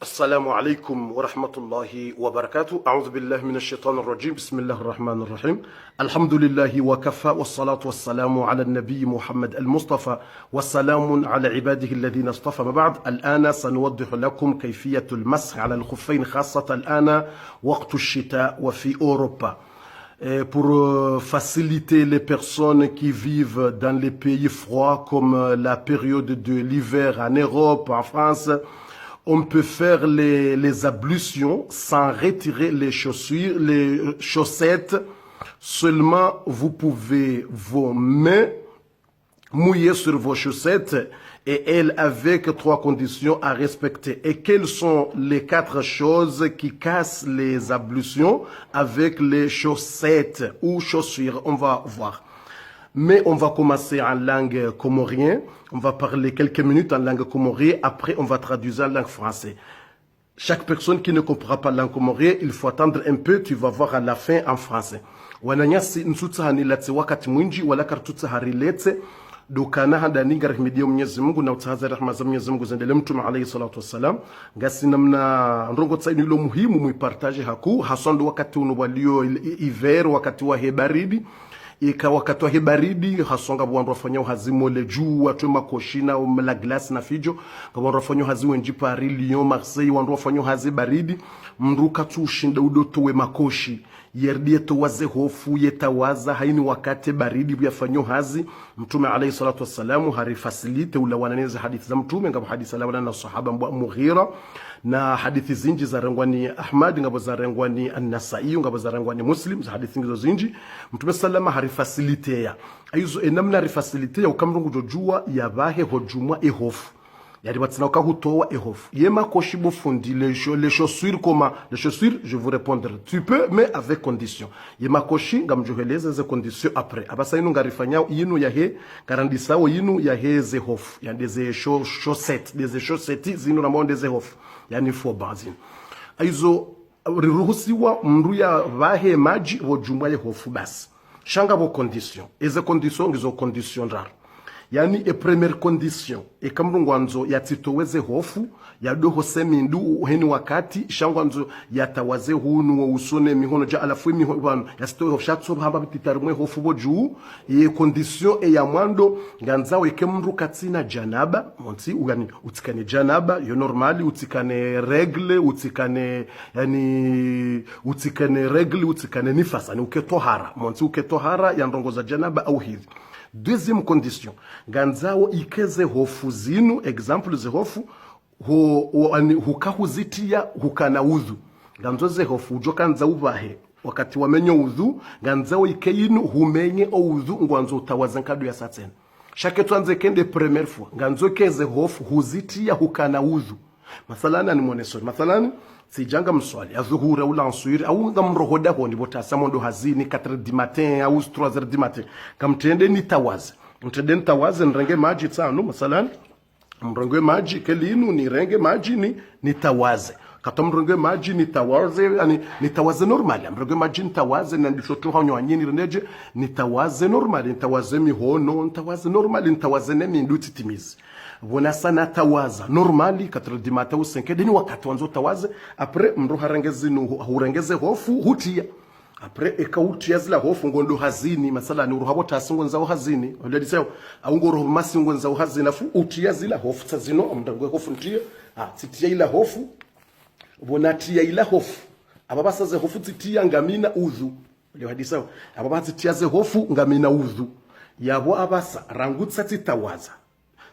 السلام عليكم ورحمة الله وبركاته. أعوذ بالله من الشيطان الرجيم. بسم الله الرحمن الرحيم. الحمد لله وكفى والصلاة والسلام على النبي محمد المصطفى والسلام على عباده الذين اصطفى. ما بعد، الآن سنوضح لكم كيفية المسح على الخفين، خاصة الآن وقت الشتاء وفي أوروبا. Pour faciliter les personnes qui vivent dans les pays froids comme la période de l'hiver en Europe, en France, on peut faire les ablutions sans retirer les chaussures, les chaussettes. Seulement, vous pouvez vos mains mouiller sur vos chaussettes et elles avec 3 conditions à respecter. Et quelles sont les 4 choses qui cassent les ablutions avec les chaussettes ou chaussures? On va voir. Mais on va commencer en langue comorienne. On va parler quelques minutes en langue comorienne. Après, on va traduire en langue française. Chaque personne qui ne comprend pas la langue comorienne, il faut attendre un peu. Tu vas voir à la fin en français. Wananyasi nsutsa haniletse wakati mwinji wala kartutsa hariletse dokana handani garahmidia Mwenyezi Mungu na utahaza rahma za Mwenyezi Mungu zendele Mtume alayhi salatu wassalam. Ngasi namna ndongo tsaini ilo muhimu muipartage haku hasando wakati unubaliyo hiver, wakati wa baridi. Ika wakati wa baridi hasonga bwandu wafanya uhazimo le juu watu makoshina la glace na fijo kabwandu wafanya uhazimu nji Paris, Lyon, Marseille, wandu wafanya uhazi baridi mruka tu ushinda udotowe makoshi yerdie towaze hofu yetawaza haini wakati baridi buyafanya uhazi. Mtume alayhi salatu wassalamu harifasilite ula wananeza hadithi za Mtume ngabo hadithi ala wana sahaba Mughira na hadithi zinji za rangwani Ahmad ngabo za rangwani An-Nasa'i ngabo za rangwani Muslim za hadithi ngizo zinji. Mtume sallama harifasilitea aizo enamna harifasilitea ukamrungu jojua yabahe hojumwa ehofu yari batsina ukahutowa ehofu yema koshibo fundi les chaussures. Comment les chaussures? Je vous répondre tu peux mais avec condition. Yema koshi ngamjoheleze ze condition après abasa inu ngarifanya yinu yahe karandisao yinu yahe ze hofu yani ze chaussettes des chaussettes zinu na monde ze hofu yani fo bazin aizo riruhusiwa mndu ya bahe maji hojumwa ehofu basi shanga bo condition eze condition ngizo condition rare. Yani e première condition e kamrungwanzo yatitoweze hofu ya doho semindu uheni wakati shangwanzo yatawaze hunu wa usone mihono ja alafu mihono yasitoho shatso hamba bititarumwe hofu boju e condition e ya mwando nganzawe kemru katsina janaba monti ugani utikane janaba yo normali utikane regle utikane yani utikane regle utikane nifasa ni uketohara monti uketohara ya ndongoza janaba au hivi. Deuxième condition, ganzao ikeze hofu zinu, exemple ze hofu, hukahuzitia hukana udhu. Ganzo ze hofu, ujoka nza uvahe, wakati wamenyo udhu, ganzao ikeyinu humenye o udhu, ngwanzo utawazankadu ya saten. Shake tuanze kende première fois, ganzo keze hofu, huzitia hukana udhu. Mathalani ni mwonesori, mathalani, si janga mswali azuhura ula answiri au ngamrohoda honi botasa mondo hazini 4 du matin au 3 du matin kamtende nitawaze mtende nitawaze nrenge maji tsano masalan mrenge maji kelinu ni renge maji ni nitawaze katomrenge maji nitawaze yani nitawaze normal mrenge maji nitawaze na ndishoto hanyo anyini reneje nitawaze normal nitawaze mihono nitawaze normal nitawaze nemi nduti timizi bona sana tawaza normali 4 du matin ou 5 deni wakati wanzo tawaze après mro harengeze no hurengeze hofu hutia après ekautia zila hofu ngondo hazini masala ni uruhabo tasingo nzawo hazini already sayo aungoro masingo nzawo hazina fu utia zila hofu tsazino amndangwe hofu ntia titia ila hofu bona tia ila hofu ababasa ze hofu titia ngamina udhu leo hadisawo ababasa titia ze hofu ngamina udhu yabo abasa rangutsa titawaza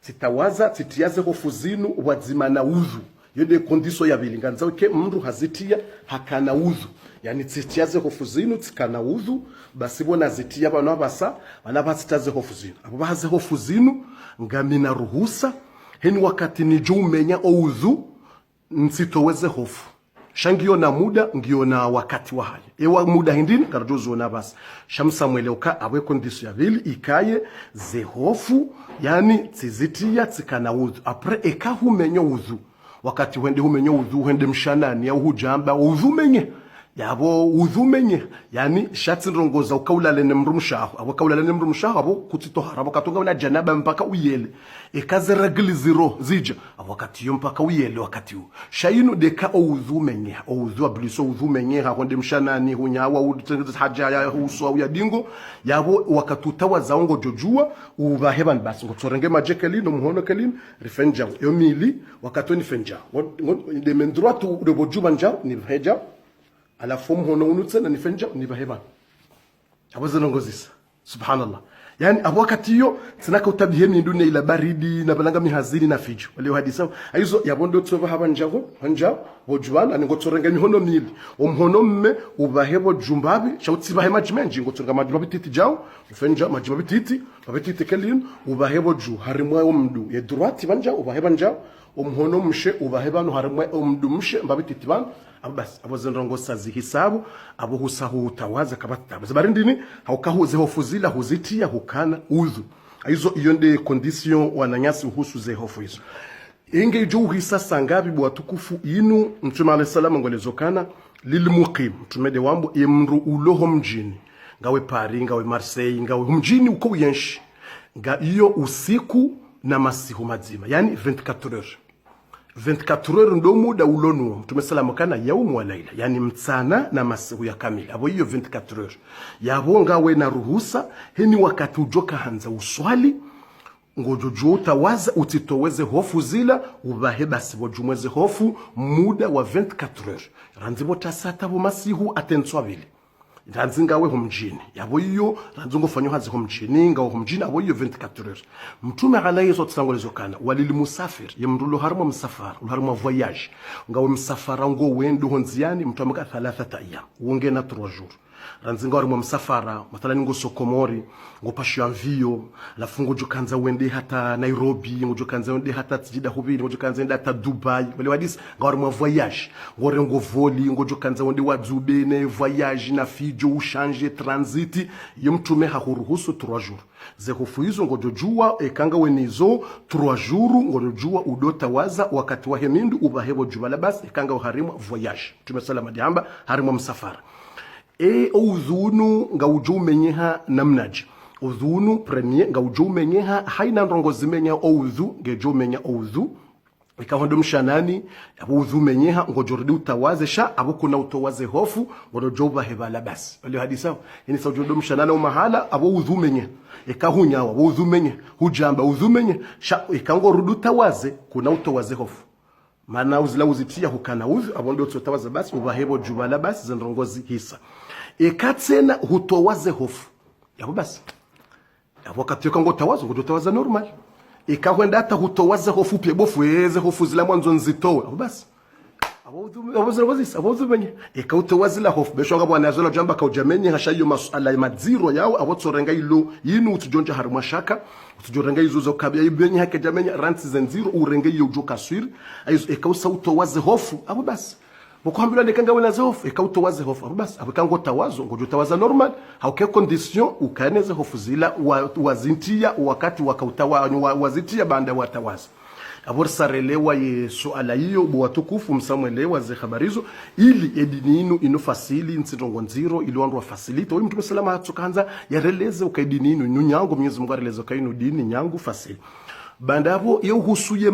titawaza titiaze hofu zinu wadzima na udhu yode kondiso ya bilinganza ke mndu hazitia hakana udhu yani titiaze hofu zinu tikana udhu basi bona zitia bana basa bana basitaze hofu zinu abo baze hofu zinu ngamina ruhusa heni wakati ni jumenya udhu nsitoweze hofu shangio na muda ngio na wakati wa hali ewa muda hindini karjozo na basi shamsa mweleuka awe kondisio ya vili ikaye ze hofu yani tizitia tikana udhu apre eka humenyo udhu wakati wende humenyo udhu wende mshanani ya hujamba udhu menye yabo udhumenye yani shati rongoza ukaulale nemrumshaho abo kaulale nemrumshaho abo kutitohara abo katonga na janaba mpaka uyele ekaze ragli zero zija abo wakati mpaka uyele wakati u shayinu deka udhumenye udhu abliso udhumenye ha konde mshanani hunyawa utengeza haja ya uso ya dingo yabo wakatutawa zaongo jojua ubaheban basi ngotorenge majekeli no muhono kelin rifenja yomili wakatoni fenja de mendroatu de bojuba njao ni heja ala fomu hono unutsena ni fenja ni baheba abazana ngozisa subhanallah yani abo wakati hiyo tsinaka utabihemi dunia ila baridi na balanga mihazini na fijo wale hadisa aizo yabondo tsova haba njago hanja bojwana ngotsorenga mihono mili omhono mme ubahebo jumbabi shauti bahema jimenji ngotsorenga majubabi titi jao fenja majubabi titi babititi kelin ubahebo ju harimwa omdu ye droite banja ubaheba njao omhono mshe ubaheba no harimwa omdu mshe babititi ban abas abozendrongo sazi hisabu abo husahu utawaza kabata babarindini haukahuze hofuzila huzitia hukana udhu aizo iyonde condition wananyasi uhusu ze hofu hizo inge jo hisa sangabi bwa tukufu inu mtume alayhi salamu ngolezokana lilmuqim mtumede wambo imru uloho mjini ngawe Paris ngawe Marseille ngawe mjini uko uyenshi nga iyo usiku na masihu mazima yani 24 heures 24 heures ndo muda ulonu mtume salamu kana yaumu wa laila yani mtsana na masihu ya kamili abo hiyo 24 heures yabo ngawe na ruhusa heni wakati ujoka hanza uswali ngojojo utawaza utitoweze hofu zila ubahe basi bojumweze hofu muda wa 24 heures ranzibo tasata bo masihu atenswabili ranzingawe humjini yabo hiyo ranzungo fanyo hazi humjini ngawe humjini abo hiyo 24 heures mtume alayhi salatu kana walil musafir yamrulo harma msafara harma voyage ngawe msafara ngo wendo honziani mtume ka 3 ayyam wonge na 3 jours ranzinga wari mu msafara mathalani ngo Sokomori ngo pasho avio lafungo jukanza wende hata Nairobi ngo jukanza wende hata Jida hubiri ngo jukanza wende hata Dubai wale wadis ngawari mu voyage ngore ngo voli ngo jukanza wende wadzube ne voyage na fijo uchange transit yomtume hakuruhusu 3 jours zehofu hizo ngo jojua ekanga wenizo 3 jours ngo jojua udota waza wakati wa hemindu ubahebo jubala basi ekanga uharima voyage tumesala madiamba harima msafara udhunu nga ujumenyeha namnaji udhunu premier nga ujumenyeha haina ndongo zimenya udhu ngejumenya udhu ikahondo mshanani udhu menyeha ngojordi utawaze sha abo kuna utowaze hofu ngojoba hebala basi wale hadisa ini saujodo mshanana mahala abo udhu menye ikahunyawa udhu menye hujamba udhu menye sha ikangorudu tawaze kuna utowaze hofu maana uzila uzitia hukana udhu abo ndio tutawaza basi ubahebo jubala basi zendrongozi hisa ekatsena hutowaze hofu yabo basi yabo katyo ngo tawazo ngo tawaza normal ikahwenda hata hutowaze hofu pye bofu eze hofu zila mwanzo nzitowe yabo basi abo zirozisa abo zubenye ikautowaze la hofu besho ngabo anazola jamba kaujamenye hashayo masala madziro yao abo tsorenga ilo yinu utujonja haruma shaka utujorenga izuzo kabya ibenye hake jamenya ranti zenziro urenge yo joka swir aizo ikausa utowaze hofu abo basi mukwambira nekanga wena zofu ikautowaze hofu basi abakango tawazo ngo jutawaza normal hauke condition ukaneze hofu zila wazintia wakati wakautawa wazitia banda watawaza aborsarelewa ye suala hiyo bwatukufu msamwelewa ze habarizo ili edininu inofasili nsitongo nziro ili wandu wafasilita wewe mtume salama atsukanza yareleze ukaidininu nyangu Mwenyezi Mungu areleze kainu dini nyangu fasili bandabo yo husuye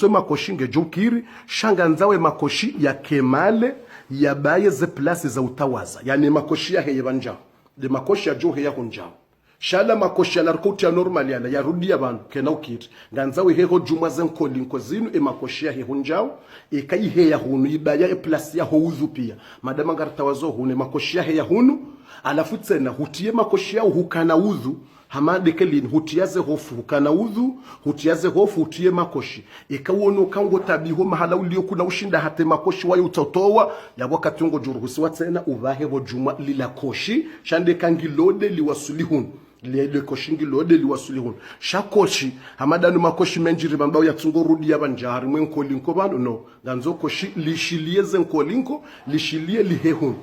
makoshi ngejokiri shanga nzawe makoshi ya kemale ya baye ze place za utawaza yani makoshi ya heyebanja de makoshi ya johe ya kunjao shala makoshi ya narkoti ya normal yana ya rudia bantu kena ukiri nganzawe heho juma zenkolinko zinu makoshi ya hehunjao kai heya hunu ibaya place ya houzu pia madama ngartawazo hune makoshi ya heya hunu alafu tena hutie makoshi ya hukana udhu hamade kelin hutiaze hofu hukana udhu hutiaze hofu hutie makoshi ikawono kango tabiho mahala ulio kuna ushinda hate makoshi wayo utotowa ya wakati ngo juruhusi watena ubahe bo juma lila koshi shande kangilode liwasulihun le koshingi lode liwasulihun shakoshi hamadanu makoshi menjiri bambao ya tungo rudi yabanjari mwenko linko bano no ganzo koshi lishilieze nkolinko lishilie lihehun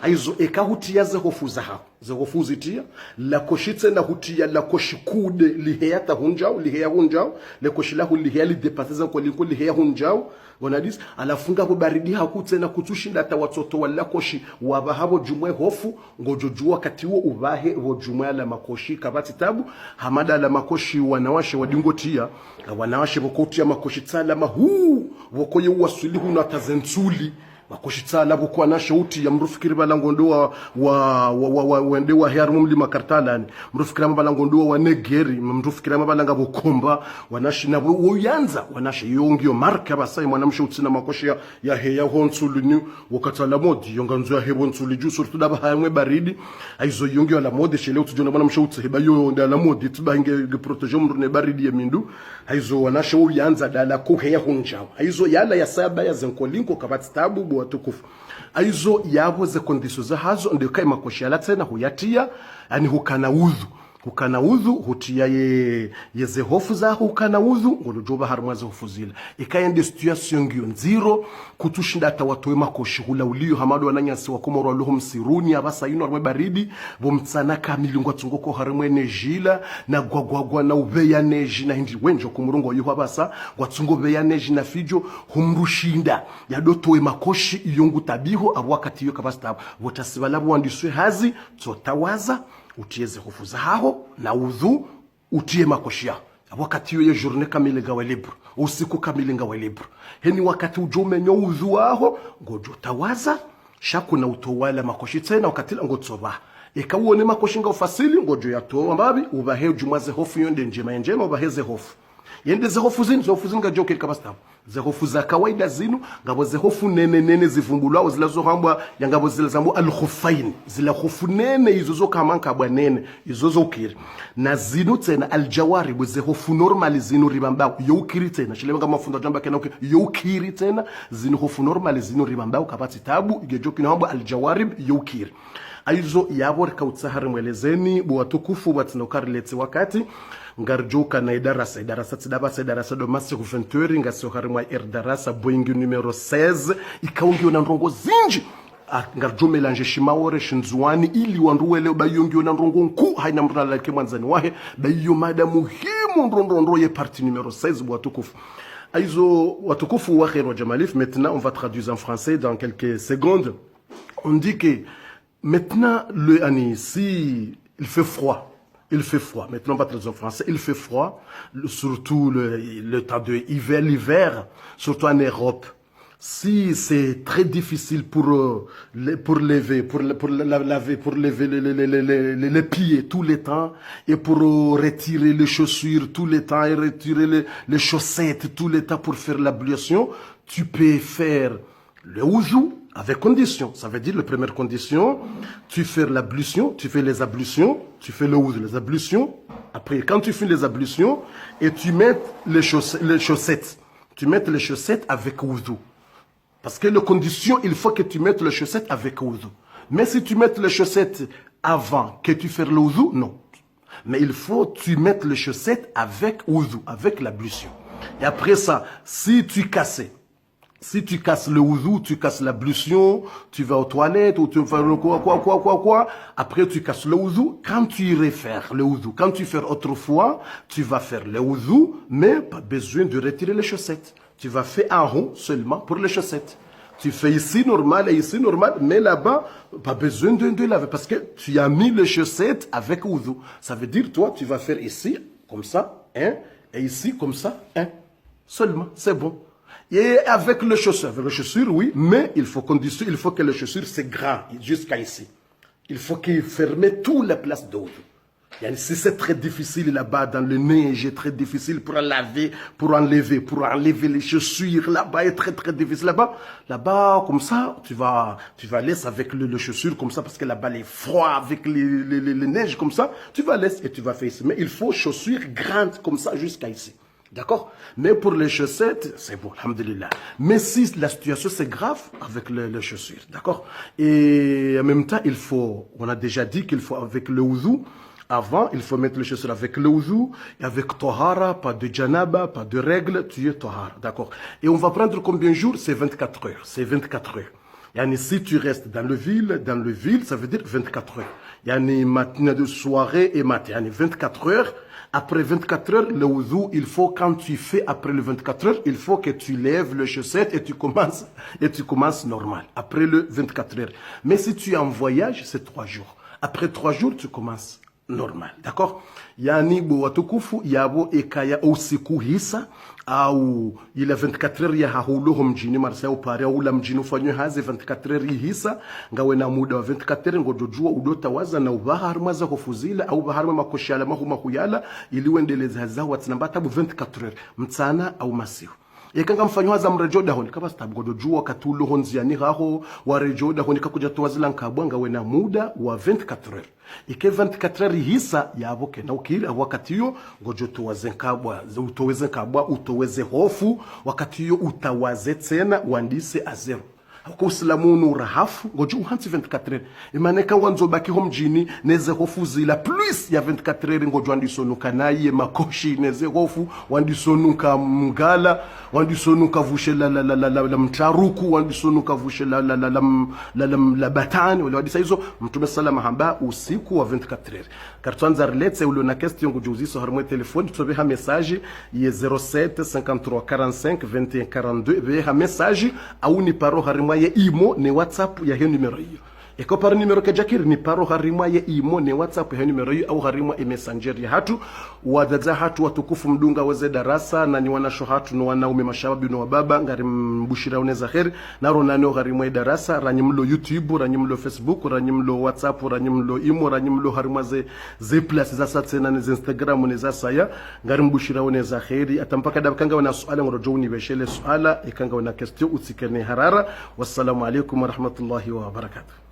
aizo ekahutia ze hofu za hao ze hofu zitia la koshitse na hutia la koshikude liheyata hunjao liheya hunjao le koshilahu liheya li depateza kwa liko liheya hunjao wanadis alafunga ko baridi hakutse na kutushinda hata watoto wala koshi wabahabo jumwe hofu ngojojua kati huo ubahe wo jumwe la makoshi kabati tabu hamada la makoshi wanawashe wadingotia wanawashe bokotia makoshi tsala mahu wokoye wasilihu na tazensuli makoshitsala bukwa na shauti ya mrufikiri balangondoa wa wende wa hermu mlima kartalani mrufikira balangondoa wa negeri mrufikira balanga bukomba wanashina uyanza wanashe yongyo marka basai mwanamsha utsina makoshi ya heya honsulu ni wakatala modi yonganzo ya hebo nsulu ju surtout daba hamwe baridi aizo yongyo la modi shele utujona mwanamsha utse heba yo ndala modi tubange proteger mrune baridi ya mindu aizo wanashe uyanza dala ko heya honjao aizo yala ya saba ya zenkolinko kabati tabu watukufu aizo yabo ze kondisyo za hazo ndio kai makoshi ala tena huyatia yani hukana udhu hutia ye hofu za hukana udhu ngolojoba harmaze hofu zile ikaende situation ngio nziro kutushinda hata watu makoshi hula ulio hamado wananyasi wakomoro alohom siruni abasa ino arme baridi bomtsana kamilingwa tsungoko harmwe nejila na gwagwagwa na ubeya neji na hindi wenjo kumurungo yuho abasa gwatsungo beya neji na fijo humrushinda yadotowe makoshi iyongu tabiho abwakati yo kabasta botasibalabu wandiswe hazi tsotawaza utieze hofu za hao na udhu utie makoshia wakati yo journée kamile ngawe libre usiku kamile ngawe libre heni wakati ujume nyo udhu wao ngojo tawaza shaku na utowala makoshi tena wakati ngotsoba ekawone makoshi nga ufasili ngojo yatoa mbabi ubahe jumaze hofu yonde njema ubaheze hofu yende ze hofu zinga joke kabasta ze hofu za kawaida zinu ngabo ze hofu nene zivumbulwa zilazo hambwa yangabo zilazambu al-khufain zila hofu nene izozo kamanka bwa nene izozo ukiri na zinu tena al-jawarib ze hofu normal zinu ribamba yo ukiri tena shilemanga mafunda jamba kana yo ukiri tena zinu hofu normal zinu ribamba kabati tabu igejoki na hambwa al-jawarib yo ukiri aizo yabor kautsahar mwelezeni bwatukufu batinokarletse wakati ngarjoka na idarasa tidaba domasi kuventure ngasoharimwa darasa boingi numero 16 ikaungio na ndongo zinji ngarjo melange shimaore shinzuani ili wanduwele bayongio na ndongo nku haina mruna lake mwanzani wahe bayo mada muhimu ndondondro ye partie numero 16 bwatukufu aizo watukufu wa khairu jamalif. Maintenant on va traduire en français dans quelques secondes. On dit que maintenant si il fait froid. Maintenant, on va traduire en français. Il fait froid, surtout le temps de l'hiver, surtout en Europe. Si c'est très difficile pour lever les pieds tout le temps et pour retirer les chaussures tout le temps et retirer les chaussettes tout le temps pour faire l'ablution, tu peux faire le ouzou avec condition. Ça veut dire, la première condition, tu fais l'ablution, tu fais les ablutions, tu fais le ouzou, les ablutions. Après, quand tu fais les ablutions, et tu mets les chaussettes. Tu mets les chaussettes avec ouzou. Parce que la condition, il faut que tu mettes les chaussettes avec ouzou. Mais si tu mets les chaussettes avant que tu fasses le ouzou, non. Mais il faut que tu mettes les chaussettes avec ouzou, avec l'ablution. Et après ça, si tu casses le ouzou, tu casses l'ablution, tu vas aux toilettes, ou tu fais quoi. Après, tu casses le ouzou. Quand tu irais faire le ouzou, quand tu fais autrefois, tu vas faire le ouzou, mais pas besoin de retirer les chaussettes. Tu vas faire un rond seulement pour les chaussettes. Tu fais ici normal et ici normal, mais là-bas, pas besoin de laver, parce que tu as mis les chaussettes avec ouzou. Ça veut dire, toi, tu vas faire ici, comme ça, et ici, comme ça, seulement, c'est bon. Et avec les chaussures, oui, mais il faut que les chaussures c'est grand jusqu'à ici. Il faut qu'il ferme toutes les places d'eau. Si c'est très difficile là-bas dans le neige, très difficile pour enlever les chaussures là-bas, est très très difficile là-bas comme ça, tu vas laisser avec les chaussures comme ça parce que là-bas il est froid avec les neiges comme ça, tu vas laisser et tu vas faire ici. Mais il faut chaussures grandes comme ça jusqu'à ici. D'accord? Mais pour les chaussettes, c'est bon, alhamdulillah. Mais si la situation c'est grave, avec les chaussures, d'accord? Et en même temps, on a déjà dit qu'il faut avec le ouzou, avant, il faut mettre les chaussures avec le ouzou, et avec tohara, pas de janaba, pas de règles, tu es tohara, d'accord? Et on va prendre combien de jours? C'est 24 heures, c'est 24 heures. Yani si tu restes dans le ville, ça veut dire 24 heures. Yani matinée de soirée et matin. Yani 24 heures. Après 24 heures, le wudu, il faut, quand tu fais après le 24 heures, il faut que tu lèves le chaussette et tu commences normal. Après le 24 heures. Mais si tu es en voyage, c'est 3 jours. Après 3 jours, tu commences normal. D'accord? Yani bo watukufu yabo ekaya usiku hisa au ile 24 heures ya hahuluhu mjini marsa upare au la mjini ufanywe haze 24 heures hisa ngawe na muda wa 24 heures ngodojua udota waza na ubahar maza kufuzila au bahar makoshala mahuyala ili uendeleze hazawa tsinambata bu 24 heures mtsana au masihu yekanga mfanywa za mrejo dahoni kaba stabgodo jua katulu honziani haho wa rejo dahoni kakuja tuwazila nkabwanga wena muda wa 24 heures ike 24 heures hisa yaboke na ukira wakati hiyo ngojo tuwaze nkabwa utoweze hofu wakati hiyo utawaze tena wandise azero kwa usilamu rahafu ngojo uhansi 24 heures imaneka wanzo baki homjini neze hofu zila plus ya 24 heures ngojo andisonuka naye makoshi neze hofu wandisonuka mgala wandisonuka vushe la mtaruku wandisonuka vushe la batani wale wadisa hizo mtume salama hamba usiku wa 24 heures kartwanza relete ule na question ngojo uziso harmo telefone tubeha message ye 07 53 45 21 42 beha message au ni paro harimo ye imo ne WhatsApp ya hiyo numero hiyo. Eko par numero ka jakir ni paro harima ye imo ne WhatsApp ya numero hiyo au harima e messenger ya hatu wadaza hatu watukufu mdunga weze darasa na ni wanasho hatu no wanaume mashababi no wababa ngari mbushira uneza khair na ronano harima e darasa ranyimlo YouTube ranyimlo Facebook ranyimlo WhatsApp ranyimlo imo ranyimlo harima ze place za satena ne Instagram ne za saya ngari mbushira uneza khairi atampaka dabkanga wana swala ngorojo unibeshele swala ikanga wana question utsikane harara. Wassalamu alaikum wa rahmatullahi wa barakatuh.